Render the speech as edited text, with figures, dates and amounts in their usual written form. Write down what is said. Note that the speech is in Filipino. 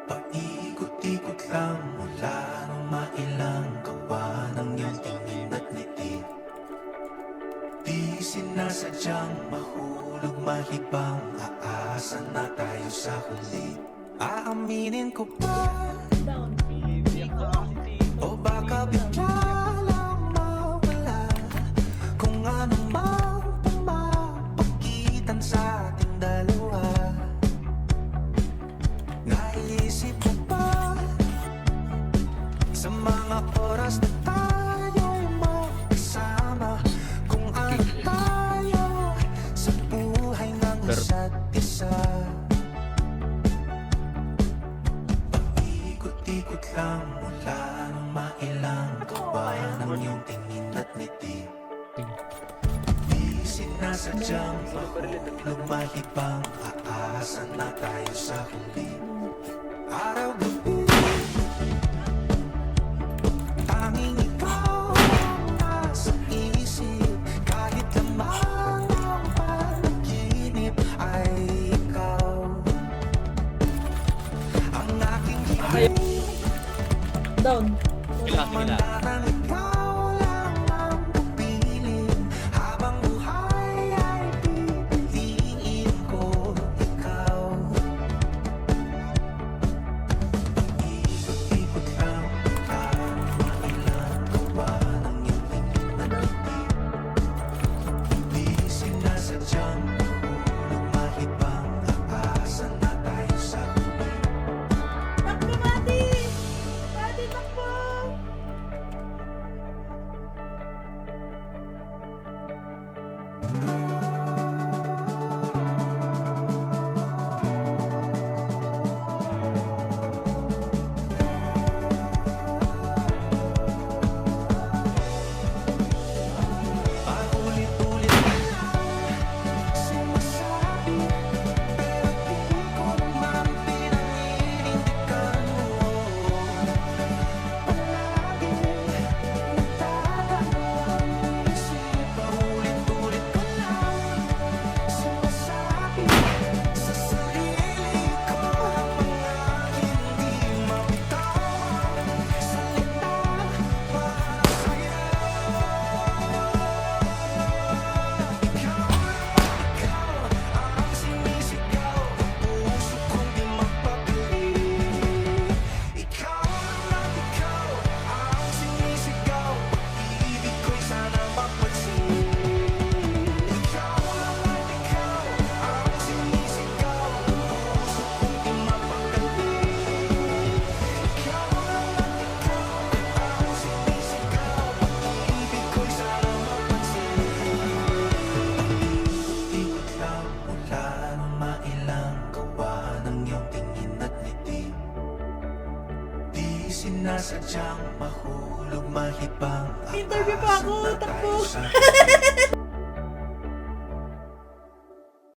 Paikot-ikot lang mula nung mailang gawa ng iyong tingin at ngiti. Di sinasadyang mahulog malibang, aasa na tayo sa huli. Aaminin ko ba? O baka bigla lang mawala kung ano mang pumapagitan sa ating dalawa. Naisip mo ba sa mga oras na tayo'y magkasama, kung ano tayo sa buhay ng isa't isa? Paikot-ikot lang mula nung mailang gawa ng iyong tingin at ngiti. Di sinasadyang mahulog malibang, aasa na tayo sa huli. Araw-gabi, tanging ikaw ang nasa isip. Kahit lamang ang panaginip ay ikaw ang aking hiling. Down. Mandarang ikaw lang ang pupiling, habang buhay ay pipiliin ko ikaw. Paikot-ikot lang mula mailang gawa ng iyong tingin at ngiti. Di sinasadyang mahulog malibang, aasa na tayo sa huli. Takbo, Mati! Mati, takbo! Paulit-ulit ka lang sinasabi, pero di ko naman pinaninindigan mo. Palagi nagdadalo ang isip. Paulit-ulit ka lang sinasabi sa sarili ko ang mga hindi mabitawang salita para sa'yo. Ikaw ang sinisigaw, puso kong di magpapili. Ikaw ang sinisigaw, pag-ibig ko'y sana mapansin. Ikaw ang sinisigaw, puso kong di mapakali. Ikaw ang sinisigaw, pag-ibig ko'y sana mapansin. Ikot lang mula nung mailang gawa ng iyong tingin at ngiti. Di sinasadyang mahulog malibang, Interview pa ako, aasa na takbo. tayo sa